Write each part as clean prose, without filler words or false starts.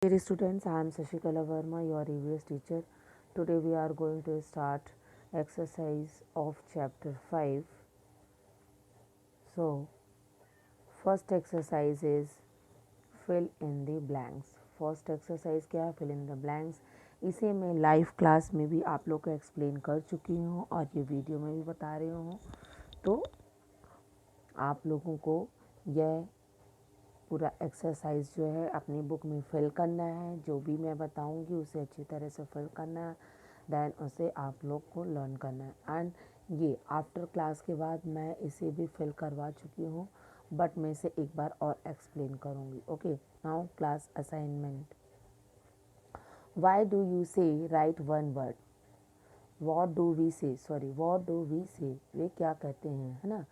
Dear students, I am Sashikala Verma, your EVS teacher. Today we are going to start exercise of chapter 5. So, first exercise is fill in the blanks. First exercise क्या है? Fill in the blanks. इसे मैं live class में भी आप लोग को explain कर चुकी हूँ और ये वीडियो में भी बता रही हूँ. तो आप लोगों को यह पूरा एक्सरसाइज जो है अपनी बुक में फिल करना है. जो भी मैं बताऊंगी उसे अच्छी तरह से फिल करना है. देन उसे आप लोग को लर्न करना है. एंड ये आफ्टर क्लास के बाद मैं इसे भी फिल करवा चुकी हूँ, बट मैं इसे एक बार और एक्सप्लेन करूँगी. Okay, now class assignment. Why do you say write one word. What do we say, sorry what do we say, वे क्या कहते हैं, है ना.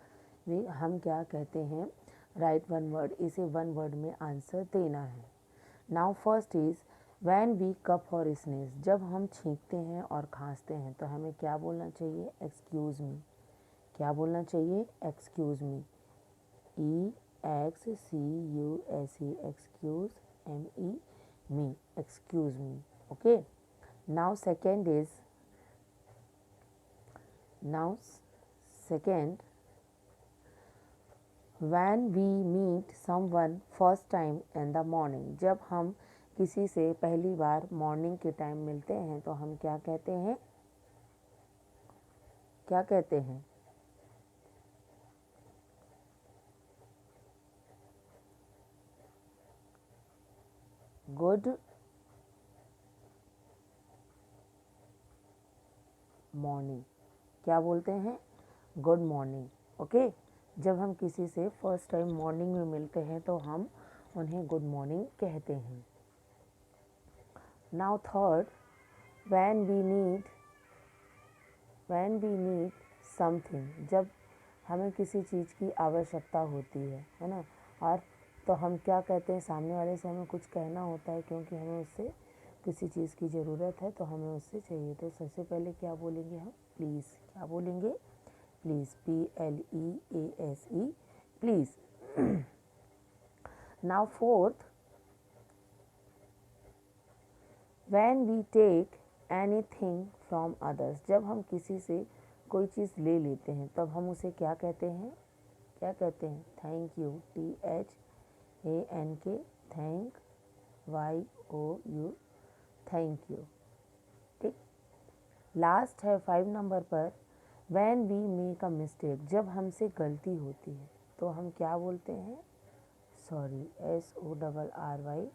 वे हम क्या कहते हैं. राइट वन वर्ड, इसे वन वर्ड में आंसर देना है. Now first is when we cough और स्नेज. जब हम छींकते हैं और खांसते हैं तो हमें क्या बोलना चाहिए? Excuse me. क्या बोलना चाहिए? Excuse me. EXCUSE, excuse. ME, me, excuse me. Okay. Now second, when we meet someone first time in the morning. जब हम किसी से पहली बार मॉर्निंग के टाइम मिलते हैं तो हम क्या कहते हैं? क्या कहते हैं? Good morning. क्या बोलते हैं? Good morning. ओके. जब हम किसी से फर्स्ट टाइम मॉर्निंग में मिलते हैं तो हम उन्हें गुड मॉर्निंग कहते हैं. Now third, when we need something. जब हमें किसी चीज़ की आवश्यकता होती है ना. और तो हम क्या कहते हैं? सामने वाले से हमें कुछ कहना होता है क्योंकि हमें उससे किसी चीज़ की ज़रूरत है तो हमें उससे चाहिए. तो सबसे पहले क्या बोलेंगे हम? प्लीज़. क्या बोलेंगे? Please. PLEASE, please. Now fourth, when we take anything from others. जब हम किसी से कोई चीज़ ले लेते हैं तब हम उसे क्या कहते हैं? क्या कहते हैं? Thank you. THANK, thank. YOU, thank you. ठीक. लास्ट है 5 नंबर पर, when we make a mistake. जब हमसे गलती होती है तो हम क्या बोलते हैं? सॉरी. SORRY,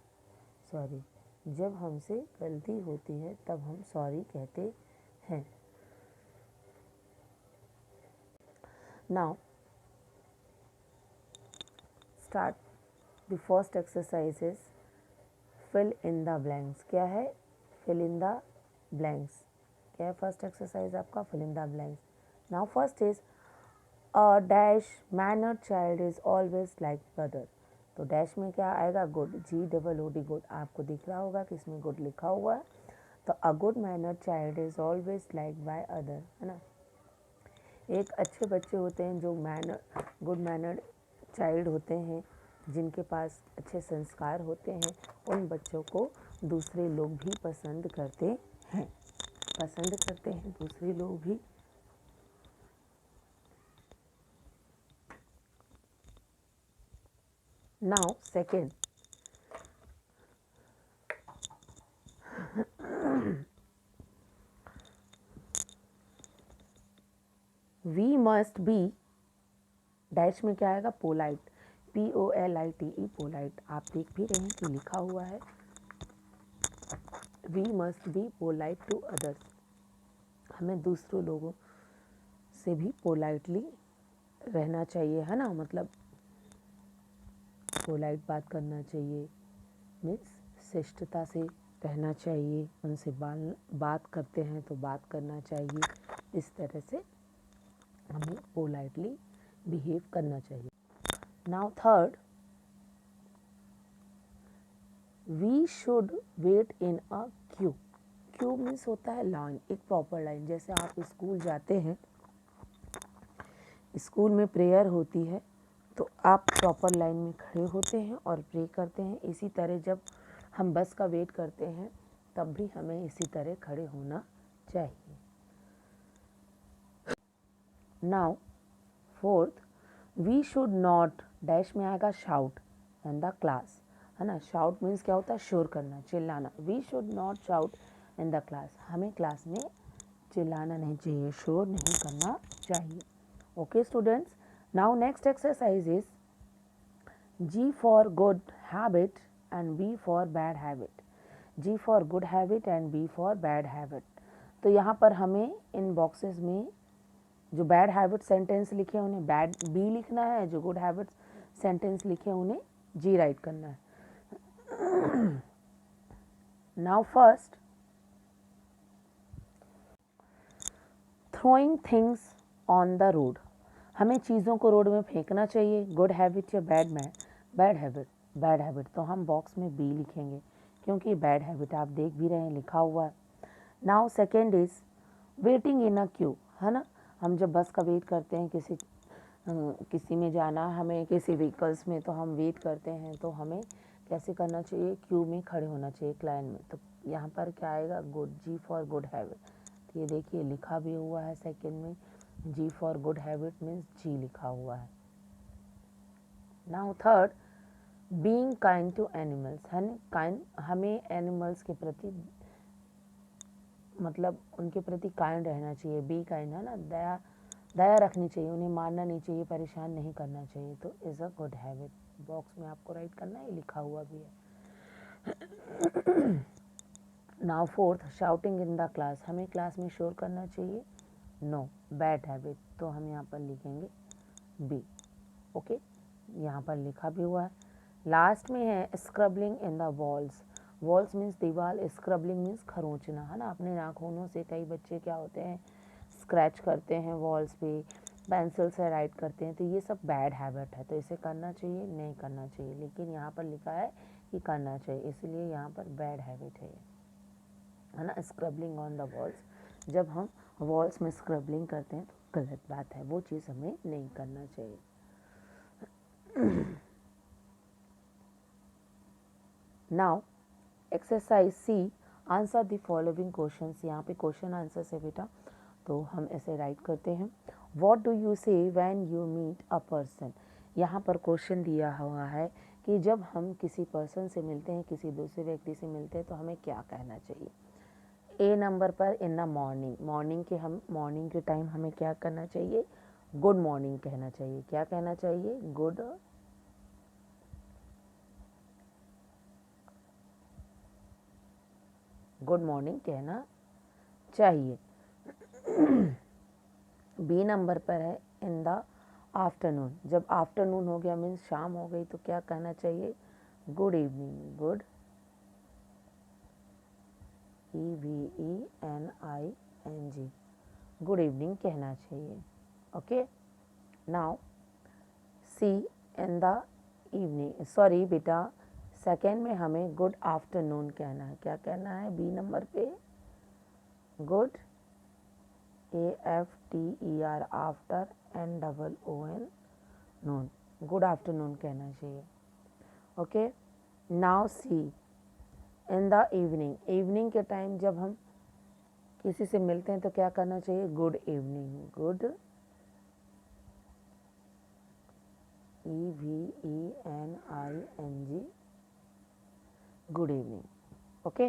sorry. जब हमसे गलती होती है तब हम सॉरी कहते हैं. Now start. The first exercise is fill in the blanks. क्या है? Fill in the blanks. क्या है फर्स्ट एक्सरसाइज आपका? Fill in the blanks. Now first is a dash mannered child is always like brother. तो dash में क्या आएगा? Good. GOOD, good. आपको दिख रहा होगा कि इसमें गुड लिखा हुआ है. तो a good mannered child is always like by other, है ना. एक अच्छे बच्चे होते हैं जो गुड मैनर्ड चाइल्ड होते हैं, जिनके पास अच्छे संस्कार होते हैं. उन बच्चों को दूसरे लोग भी पसंद करते हैं. दूसरे लोग भी. Now second, we must be dash में क्या आएगा? पोलाइट. POLITE, polite. आप देख भी रहे हैं कि लिखा हुआ है. We must be polite to others. हमें दूसरों लोगों से भी पोलाइटली रहना चाहिए, है ना. मतलब पोलाइट बात करना चाहिए, मीन्स शिष्टता से रहना चाहिए. उनसे बात करते हैं तो बात करना चाहिए. इस तरह से हमें पोलाइटली बिहेव करना चाहिए. Now third, we should wait in a queue. Queue means होता है लाइन, एक प्रॉपर लाइन. जैसे आप स्कूल जाते हैं, स्कूल में प्रेयर होती है तो आप प्रॉपर लाइन में खड़े होते हैं और प्रे करते हैं. इसी तरह जब हम बस का वेट करते हैं तब भी हमें इसी तरह खड़े होना चाहिए। Now fourth, we should not dash में आएगा शाउट इन द क्लास, है ना। शाउट मीन्स क्या होता है, शोर करना, चिल्लाना। We should not shout in the class, हमें क्लास में चिल्लाना नहीं चाहिए, शोर नहीं करना चाहिए। Okay students, now next exercise is G for good habit and B for bad habit. G for good habit and B for bad habit. तो यहाँ पर हमें इन बॉक्सेस में जो बैड हैबिट सेंटेंस लिखे हैं उन्हें बैड बी लिखना है, जो गुड हैबिट सेंटेंस लिखे हैं उन्हें जी राइट करना है। Now first, throwing things on the road, हमें चीज़ों को रोड में फेंकना चाहिए, गुड हैबिट या बैड हैबिट। बैड हैबिट तो हम बॉक्स में बी लिखेंगे क्योंकि बैड हैबिट आप देख भी रहे हैं लिखा हुआ है। Now second is waiting in a Q, है ना। हम जब बस का वेट करते हैं, किसी में जाना हमें, किसी व्हीकल्स में, तो हम वेट करते हैं तो हमें कैसे करना चाहिए, क्यू में खड़े होना चाहिए, लाइन में। तो यहाँ पर क्या आएगा, good, G for good habit. तो ये देखिए लिखा भी हुआ है सेकेंड में, G for good habit means G लिखा हुआ है। Now third, being kind to animals, है ना। काइंड, हमें एनिमल्स के प्रति मतलब उनके प्रति काइंड रहना चाहिए, बी काइंड, है ना। दया रखनी चाहिए, उन्हें मारना नहीं चाहिए, परेशान नहीं करना चाहिए। तो is a good habit, box में आपको राइट करना है, लिखा हुआ भी है। Now fourth, shouting in the class, हमें क्लास में शोर करना चाहिए, नो, बैड हैबिट। तो हम यहाँ पर लिखेंगे बी। ओके, यहाँ पर लिखा भी हुआ है। लास्ट में है scribbling in the walls, walls means दीवार, स्क्रबलिंग मीन्स खरोंचना, है ना। अपने नाखूनों से कई बच्चे क्या होते हैं, स्क्रैच करते हैं वॉल्स पे, पेंसिल से राइट करते हैं, तो ये सब बैड हैबिट है। तो इसे करना चाहिए, नहीं करना चाहिए, लेकिन यहाँ पर लिखा है कि करना चाहिए, इसलिए यहाँ पर बैड हैबिट है ना। स्क्रबलिंग ऑन द वॉल्स, जब हम वॉल्स में स्क्रबलिंग करते हैं तो गलत बात है, वो चीज़ हमें नहीं करना चाहिए। Now exercise C, answer the following questions, यहाँ पे क्वेश्चन आंसर है बेटा, तो हम ऐसे राइट करते हैं। What do you say when you meet a person, यहाँ पर क्वेश्चन दिया हुआ है कि जब हम किसी पर्सन से मिलते हैं, किसी दूसरे व्यक्ति से मिलते हैं, तो हमें क्या कहना चाहिए। ए नंबर पर इन द मॉर्निंग, मॉर्निंग के टाइम हमें क्या करना चाहिए, गुड मॉर्निंग कहना चाहिए। क्या कहना चाहिए, गुड मॉर्निंग कहना चाहिए। बी नंबर पर है इन द आफ्टरनून, जब आफ्टरनून हो गया मीन्स शाम हो गई, तो क्या कहना चाहिए, good evening, good EVENING, good evening कहना चाहिए। Okay, now see in the evening, sorry बेटा, सेकेंड में हमें गुड आफ्टरनून कहना है। क्या कहना है, बी नंबर पे गुड AFTER आफ्टर NOON नून, गुड आफ्टरनून कहना चाहिए। Okay, now see in the evening, evening के टाइम जब हम किसी से मिलते हैं तो क्या करना चाहिए, good evening, good EVENING, good evening. Okay,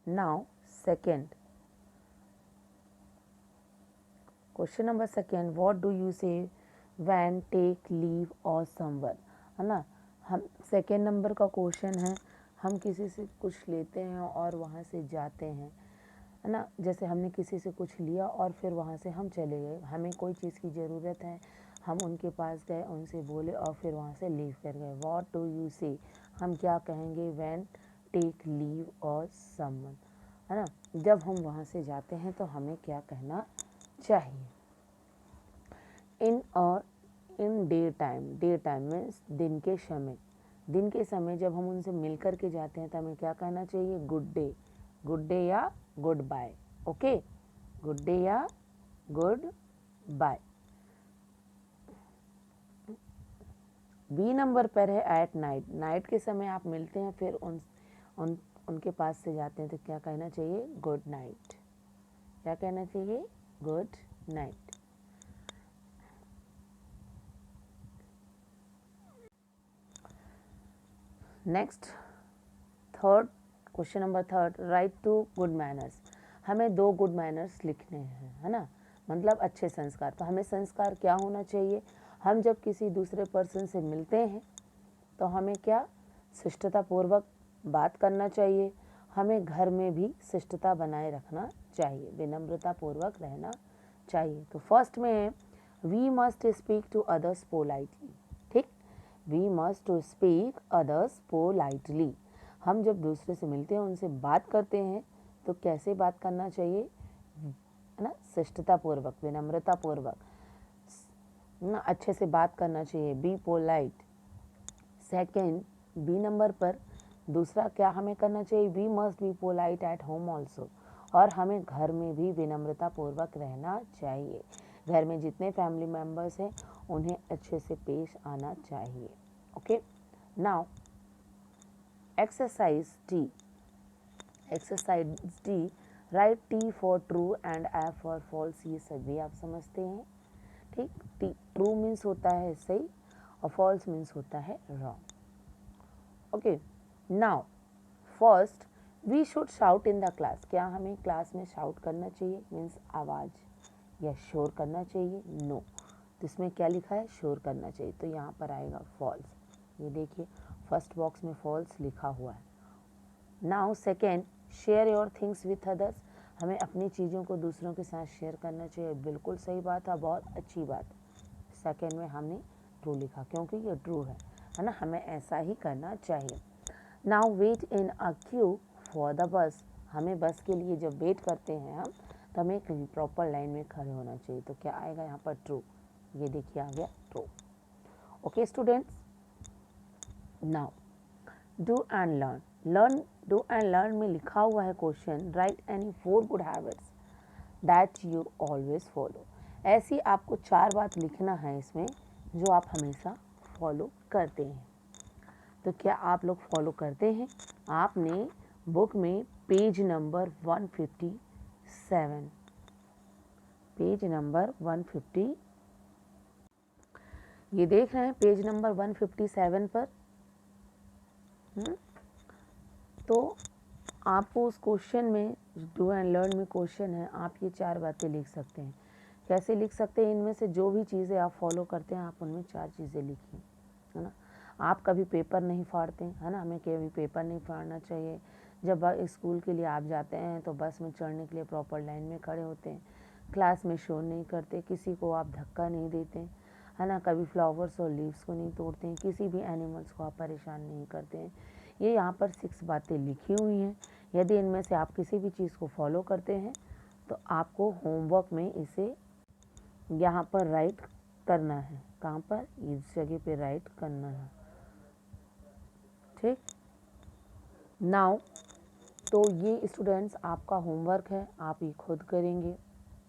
now second, question number second, what do you say when take leave of someone, है ना। हम सेकेंड नंबर का क्वेश्चन है, हम किसी से कुछ लेते हैं और वहाँ से जाते हैं, है ना। जैसे हमने किसी से कुछ लिया और फिर वहाँ से हम चले गए, हमें कोई चीज़ की ज़रूरत है, हम उनके पास गए, उनसे बोले और फिर वहाँ से लीव कर गए। व्हाट डू यू से, हम क्या कहेंगे, when take leave of someone, है ना। जब हम वहाँ से जाते हैं तो हमें क्या कहना चाहिए। इन डे टाइम मीन्स दिन के समय जब हम उनसे मिल कर के जाते हैं तो हमें क्या कहना चाहिए, गुड डे या goodbye. Okay, good day या गुड बाय। बी नंबर पर है एट नाइट, नाइट के समय आप मिलते हैं फिर उनके पास से जाते हैं तो क्या कहना चाहिए, गुड नाइट। क्या कहना चाहिए, good night. Next third question number third, write two good manners. हमें 2 गुड मैनर्स लिखने हैं, है ना, मतलब अच्छे संस्कार। तो हमें संस्कार क्या होना चाहिए, हम जब किसी दूसरे पर्सन से मिलते हैं तो हमें क्या, शिष्टता पूर्वक बात करना चाहिए। हमें घर में भी शिष्टता बनाए रखना चाहिए, विनम्रता पूर्वक रहना चाहिए। तो फर्स्ट में है we must speak to others politely. ठीक, we must to speak others politely. हम जब दूसरे से मिलते हैं उनसे बात करते हैं तो कैसे बात करना चाहिए, है ना, शिष्टता पूर्वक, विनम्रता पूर्वक, ना अच्छे से बात करना चाहिए, be polite. Second, B number पर दूसरा क्या हमें करना चाहिए, we must be polite at home also. और हमें घर में भी विनम्रता पूर्वक रहना चाहिए। घर में जितने फैमिली मेम्बर्स हैं उन्हें अच्छे से पेश आना चाहिए। Okay, now exercise D. Exercise D, write T for true and F for false. ये सभी आप समझते हैं। ठीक, टी ट्रू मीन्स होता है सही और फॉल्स मीन्स होता है wrong. Okay, now first, we should shout in the class. क्या हमें क्लास में शाउट करना चाहिए, मीन्स आवाज़ या शोर करना चाहिए, नो। तो इसमें क्या लिखा है, शोर करना चाहिए, तो यहाँ पर आएगा फॉल्स। ये देखिए फर्स्ट बॉक्स में फॉल्स लिखा हुआ है। Now second, share your things with others. हमें अपनी चीज़ों को दूसरों के साथ शेयर करना चाहिए, बिल्कुल सही बात है, बहुत अच्छी बात। सेकेंड में हमने ट्रू लिखा क्योंकि ये ट्रू है ना, हमें ऐसा ही करना चाहिए। Now wait in a queue for the bus. हमें बस के लिए जब वेट करते हैं हम तो हमें एक प्रॉपर लाइन में खड़े होना चाहिए। तो क्या आएगा यहाँ पर, ट्रू। ये देखिए आ गया true. Okay students, now do and learn. Learn, do and learn में लिखा हुआ है question, right any 4 good habits that you always follow. ऐसी आपको 4 बात लिखना है इसमें जो आप हमेशा फॉलो करते हैं। तो क्या आप लोग फॉलो करते हैं, आपने बुक में पेज नंबर 157, पेज नंबर 150, ये देख रहे हैं पेज नंबर 157 पर। तो आपको उस क्वेश्चन में, डू एंड लर्न में क्वेश्चन है, आप ये 4 बातें लिख सकते हैं। कैसे लिख सकते हैं, इनमें से जो भी चीज़ें आप फॉलो करते हैं आप उनमें 4 चीज़ें लिखिए, है ना। आप कभी पेपर नहीं फाड़ते, है ना, हमें कभी पेपर नहीं फाड़ना चाहिए। जब स्कूल के लिए आप जाते हैं तो बस में चढ़ने के लिए प्रॉपर लाइन में खड़े होते हैं, क्लास में शोर नहीं करते, किसी को आप धक्का नहीं देते, है ना, कभी फ्लावर्स और लीव्स को नहीं तोड़ते हैं, किसी भी एनिमल्स को आप परेशान नहीं करते हैं। ये यहाँ पर 6 बातें लिखी हुई हैं। यदि इनमें से आप किसी भी चीज़ को फॉलो करते हैं तो आपको होमवर्क में इसे यहाँ पर राइट करना है। कहाँ पर, इस जगह पे राइट करना है। ठीक, नाउ तो ये स्टूडेंट्स आपका होमवर्क है, आप ये खुद करेंगे।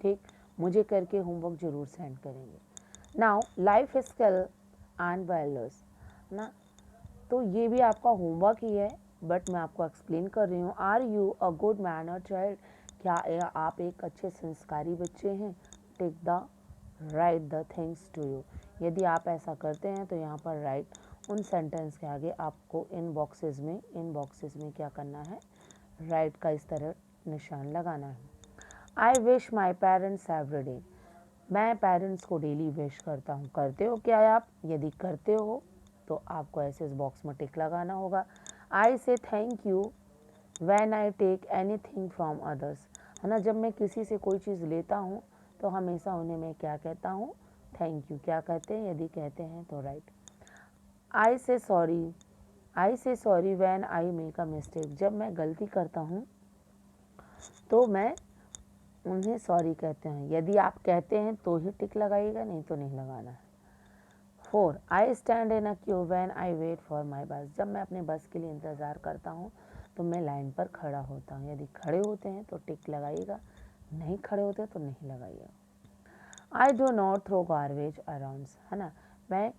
ठीक, मुझे करके होमवर्क ज़रूर सेंड करेंगे। Now life skill and values ना, तो ये भी आपका होमवर्क ही है बट मैं आपको एक्सप्लेन कर रही हूँ। Are you a good manner child. क्या आप एक अच्छे संस्कारी बच्चे हैं। Take the right the things to you. यदि आप ऐसा करते हैं तो यहाँ पर राइट उन सेंटेंस के आगे आपको इन बॉक्सेस में क्या करना है, राइट का इस तरह निशान लगाना है। I wish my parents every day. मैं पेरेंट्स को डेली विश करता हूँ। करते हो क्या आप, यदि करते हो तो आपको ऐसे इस बॉक्स में टिक लगाना होगा। I say thank you when I take anything from others, है ना, जब मैं किसी से कोई चीज़ लेता हूँ तो हमेशा उन्हें मैं क्या कहता हूँ, थैंक यू। क्या कहते हैं, यदि कहते हैं तो राइट। आई से sorry when I make a mistake. जब मैं गलती करता हूँ तो मैं उन्हें सॉरी कहते हैं। यदि आप कहते हैं तो ही टिक लगाइएगा, नहीं तो नहीं लगाना है। 4, I stand in a queue when I wait for my bus. जब मैं अपने बस के लिए इंतज़ार करता हूँ तो मैं लाइन पर खड़ा होता हूँ। यदि खड़े होते हैं तो टिक लगाइएगा, नहीं खड़े होते तो नहीं लगाइएगा। I do not throw garbage around, है ना, मैं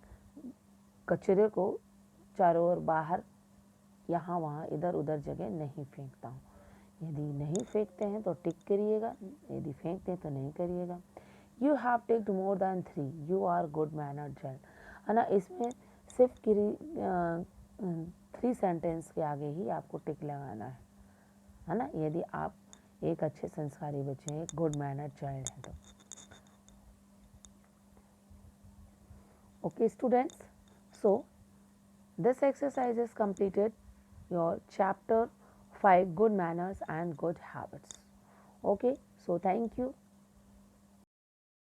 कचरे को चारों ओर बाहर यहाँ वहाँ इधर उधर जगह नहीं फेंकता हूँ। यदि नहीं फेंकते हैं तो टिक करिएगा, यदि फेंकते हैं तो नहीं करिएगा। You have taked more than 3, you are good mannered child, है ना। इसमें सिर्फ 3 सेंटेंस के आगे ही आपको टिक लगाना है ना। यदि आप एक अच्छे संस्कारी बच्चे हैं, एक गुड मैनर्ड चाइल्ड हैं तो। Okay students, so this exercise is completed your chapter 5 good manners and good habits. Okay, so thank you.